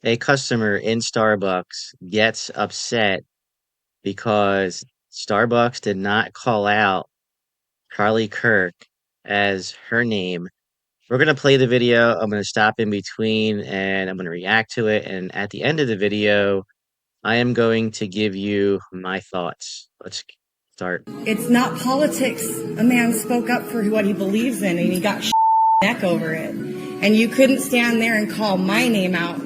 a customer in Starbucks gets upset because Starbucks did not call out Charlie Kirk as her name. We're going to play the video. I'm going to stop in between and I'm going to react to it. And at the end of the video, I am going to give you my thoughts. Let's start. It's not politics. A man spoke up for what he believes in and he got neck over it. And you couldn't stand there and call my name out.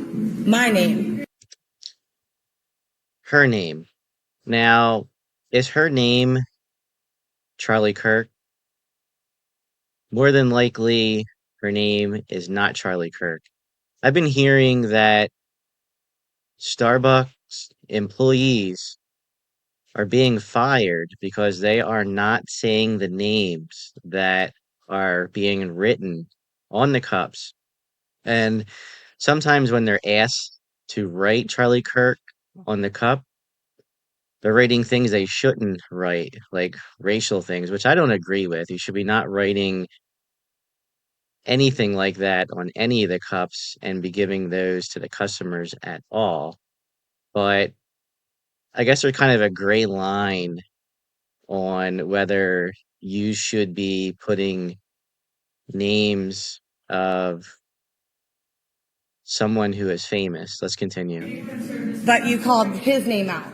My name. Her name. Now, is her name Charlie Kirk? More than likely, her name is not Charlie Kirk. I've been hearing that Starbucks employees are being fired because they are not saying the names that are being written on the cups. And sometimes when they're asked to write Charlie Kirk on the cup, they're writing things they shouldn't write, like racial things, which I don't agree with. You should be not writing anything like that on any of the cups and be giving those to the customers at all. But I guess there's kind of a gray line on whether you should be putting names of someone who is famous. Let's continue. But you called his name out.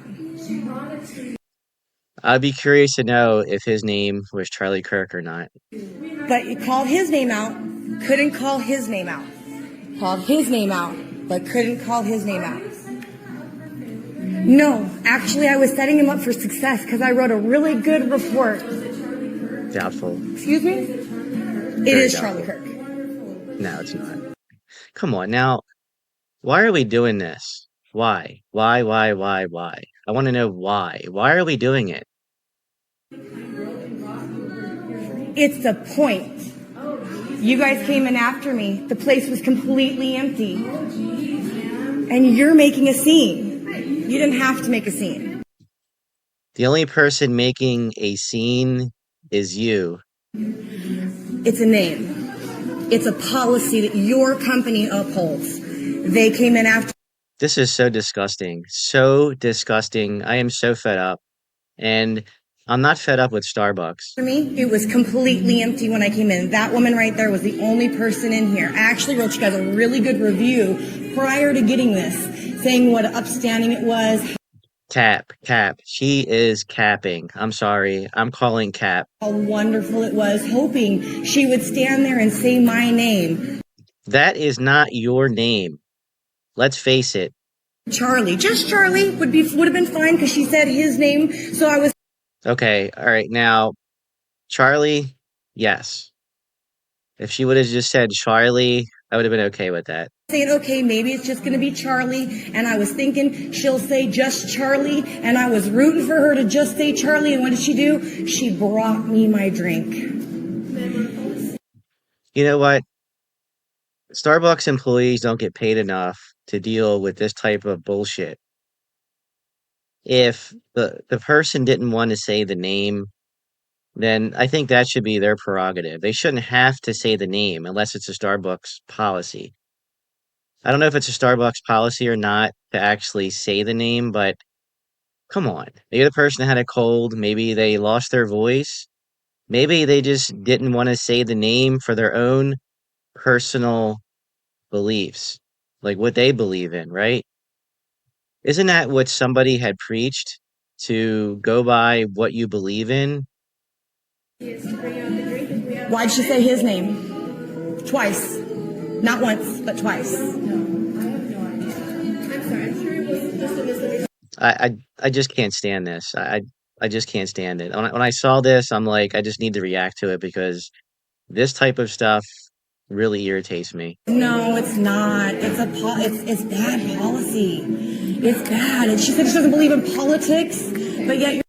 I'd be curious to know if his name was Charlie Kirk or not. But you called his name out. Couldn't call his name out. Called his name out. But couldn't call his name out. No, actually I was setting him up for success because I wrote a really good report. Doubtful. Excuse me? It is Charlie Kirk. No, it's not. Come on now. Why are we doing this? Why? Why? I want to know why. Why are we doing it? It's the point. You guys came in after me. The place was completely empty. And you're making a scene. You didn't have to make a scene. The only person making a scene is you. It's a name. It's a policy that your company upholds. They came in after. This is so disgusting. So disgusting. I am so fed up. And I'm not fed up with Starbucks. For me, it was completely empty when I came in. That woman right there was the only person in here. I actually wrote you guys a really good review prior to getting this, saying what upstanding it was. Cap. She is capping. I'm sorry. I'm calling cap. How wonderful it was, hoping she would stand there and say my name. That is not your name. Let's face it. Charlie, just Charlie would have been fine because she said his name. So I was. Okay. All right. Now, Charlie, yes. If she would have just said Charlie, I would have been okay with that. Saying, okay, maybe it's just going to be Charlie. And I was thinking she'll say just Charlie. And I was rooting for her to just say Charlie. And what did she do? She brought me my drink. You know what? Starbucks employees don't get paid enough to deal with this type of bullshit. If the person didn't want to say the name, then I think that should be their prerogative. They shouldn't have to say the name unless it's a Starbucks policy. I don't know if it's a Starbucks policy or not to actually say the name, but come on. Maybe the person had a cold, maybe they lost their voice, maybe they just didn't want to say the name for their own personal beliefs, like what they believe in, right? Isn't that what somebody had preached, to go by what you believe in? Why'd she say his name? Twice. Not once, but twice. I just can't stand this. I just can't stand it. When I saw this, I'm like, I just need to react to it because this type of stuff really irritates me. No, it's not. It's bad policy. It's bad. And she said she doesn't believe in politics, but yet you're.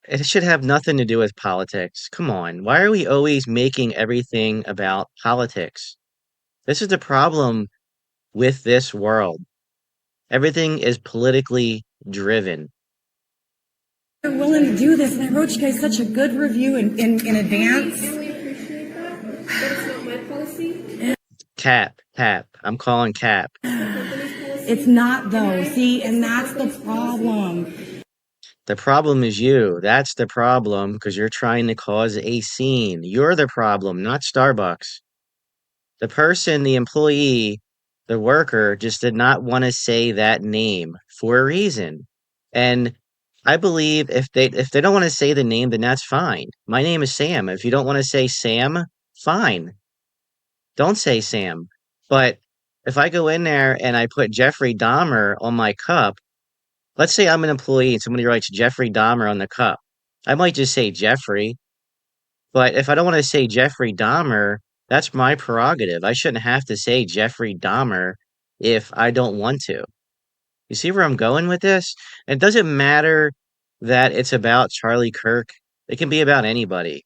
It should have nothing to do with politics. Come on. Why are we always making everything about politics? This is the problem with this world. Everything is politically driven. You're willing to do this, and I wrote you guys such a good review in advance. Cap. I'm calling cap. It's not though. See, and that's the problem. The problem is you. That's the problem because you're trying to cause a scene. You're the problem, not Starbucks. The person, the employee, the worker just did not want to say that name for a reason. And I believe if they don't want to say the name, then that's fine. My name is Sam. If you don't want to say Sam, fine. Don't say Sam. But if I go in there and I put Jeffrey Dahmer on my cup, let's say I'm an employee and somebody writes Jeffrey Dahmer on the cup. I might just say Jeffrey, but if I don't want to say Jeffrey Dahmer, that's my prerogative. I shouldn't have to say Jeffrey Dahmer if I don't want to. You see where I'm going with this? It doesn't matter that it's about Charlie Kirk. It can be about anybody.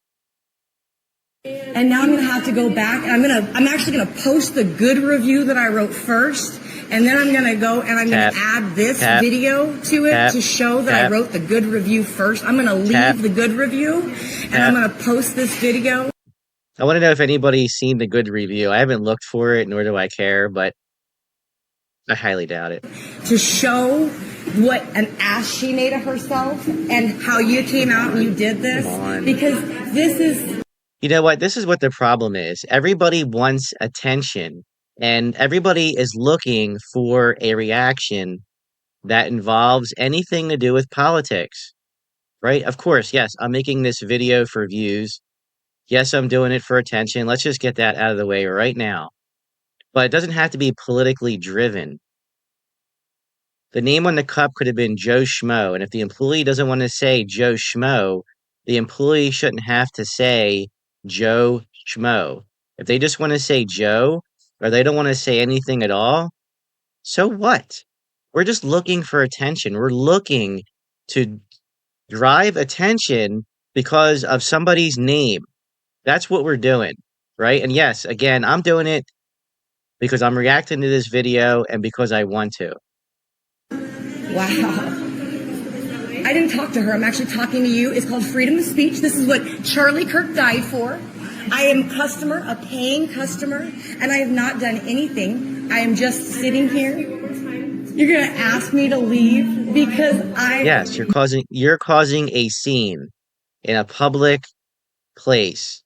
And now I'm gonna have to go back and I'm actually gonna post the good review that I wrote first. And then I'm gonna go and I'm gonna add this video to it to show that I wrote the good review first. I'm gonna leave the good review and I'm gonna post this video. I want to know if anybody's seen the good review. I haven't looked for it, nor do I care, but I highly doubt it. To show what an ass she made of herself and how you came out and you did this. Because this is... You know what? This is what the problem is. Everybody wants attention, and everybody is looking for a reaction that involves anything to do with politics, right? Of course, yes, I'm making this video for views. Yes, I'm doing it for attention. Let's just get that out of the way right now. But it doesn't have to be politically driven. The name on the cup could have been Joe Schmo, and if the employee doesn't want to say Joe Schmo, the employee shouldn't have to say Joe Schmo. If they just want to say Joe, or they don't want to say anything at all, so what? We're just looking for attention. We're looking to drive attention because of somebody's name. That's what we're doing, right? And yes, again, I'm doing it because I'm reacting to this video and because I want to. Wow. I didn't talk to her. I'm actually talking to you. It's called freedom of speech. This is what Charlie Kirk died for. I am a paying customer, and I have not done anything. I am just sitting here. You're going to ask me to leave because Yes, you're causing a scene in a public place.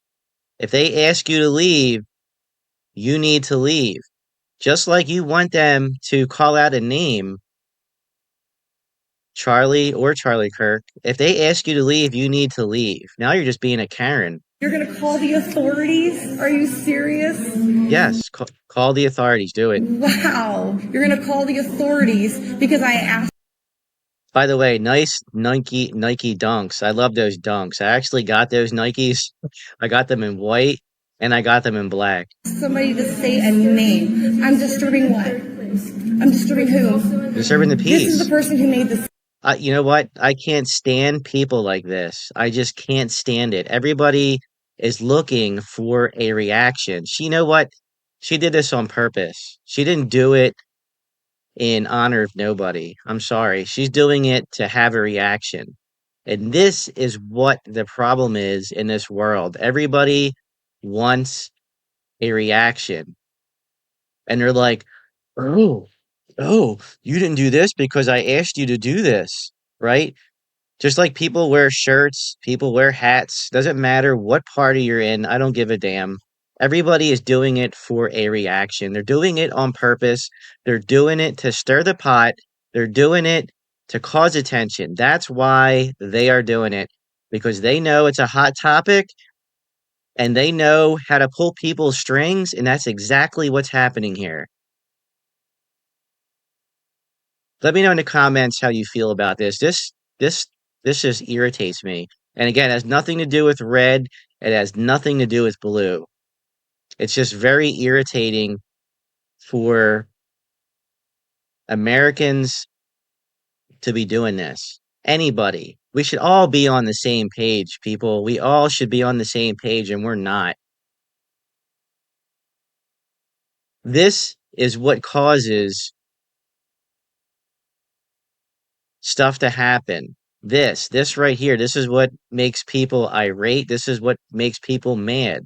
If they ask you to leave, you need to leave. Just like you want them to call out a name, Charlie or Charlie Kirk, if they ask you to leave, you need to leave. Now you're just being a Karen. You're going to call the authorities? Are you serious? Yes, call the authorities. Do it. Wow. You're going to call the authorities because I asked. By the way, nice Nike dunks. I love those dunks. I actually got those Nikes. I got them in white and I got them in black. Somebody to say a name. I'm disturbing what? I'm disturbing who? Disturbing the peace. This is the person who made this. You know what? I can't stand people like this. I just can't stand it. Everybody is looking for a reaction. You know what? She did this on purpose. She didn't do it in honor of nobody. I'm sorry. She's doing it to have a reaction. And this is what the problem is in this world. Everybody wants a reaction. And they're like, oh, oh, you didn't do this because I asked you to do this, right? Just like people wear shirts, people wear hats, doesn't matter what party you're in, I don't give a damn. Everybody is doing it for a reaction. They're doing it on purpose. They're doing it to stir the pot. They're doing it to cause attention. That's why they are doing it, because they know it's a hot topic and they know how to pull people's strings, and that's exactly what's happening here. Let me know in the comments how you feel about this. This just irritates me. And again, it has nothing to do with red. It has nothing to do with blue. It's just very irritating for Americans to be doing this. Anybody. We should all be on the same page, people. We all should be on the same page, and we're not. This is what causes stuff to happen. This right here, this is what makes people irate. This is what makes people mad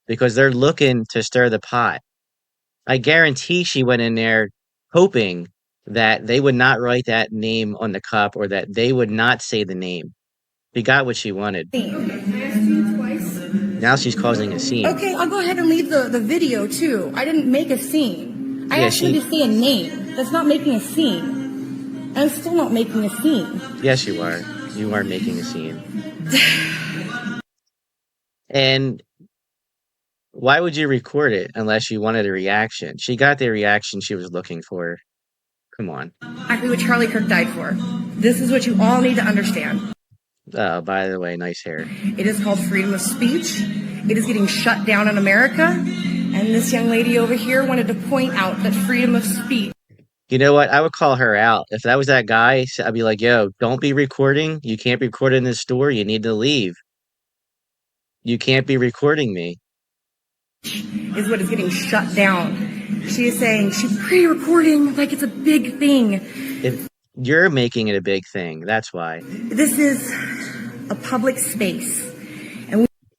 because they're looking to stir the pot. I guarantee she went in there hoping that they would not write that name on the cup or that they would not say the name. She got what she wanted. Now she's causing a scene. Okay, I'll go ahead and leave the video too. I didn't make a scene. I Yeah, asked her to say a name. That's not making a scene. I'm still not making a scene. yes, you are. You are making a scene. And why would you record it unless you wanted a reaction? She got the reaction she was looking for. Come on. Exactly what Charlie Kirk died for. This is what you all need to understand. By the way, nice hair. It is called freedom of speech. It is getting shut down in America. And this young lady over here wanted to point out that freedom of speech. You know what? I would call her out. If that was that guy, I'd be like, yo, don't be recording. You can't be recording in this store. You need to leave. You can't be recording me. Is what is getting shut down. She is saying she's pre-recording like it's a big thing. You're making it a big thing. That's why. This is a public space.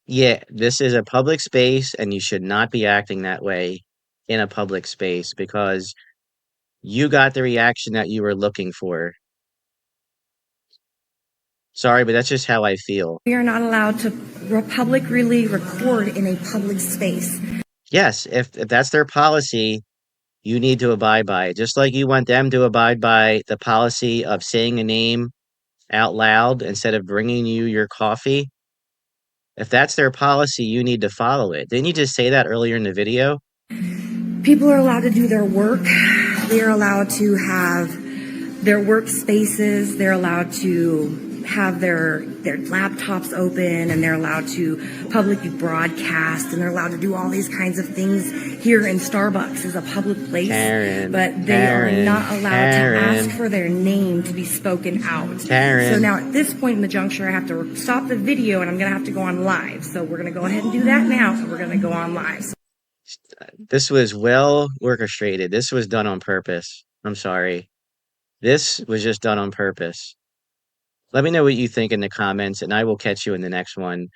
Yeah, this is a public space, and you should not be acting that way in a public space because you got the reaction that you were looking for. Sorry, but that's just how I feel. We are not allowed to publicly record in a public space. Yes, if that's their policy, you need to abide by it. Just like you want them to abide by the policy of saying a name out loud instead of bringing you your coffee. If that's their policy, you need to follow it. Didn't you just say that earlier in the video? People are allowed to do their work. They are allowed to have their workspaces. They're allowed to have their laptops open, and they're allowed to publicly broadcast, and they're allowed to do all these kinds of things. Here in Starbucks is a public place, but they are not allowed to ask for their name to be spoken out. So now at this point in the juncture, I have to stop the video, and I'm going to have to go on live. So we're going to go ahead and do that now. So we're going to go on live. This was well orchestrated. This was done on purpose. I'm sorry. This was just done on purpose. Let me know what you think in the comments, and I will catch you in the next one.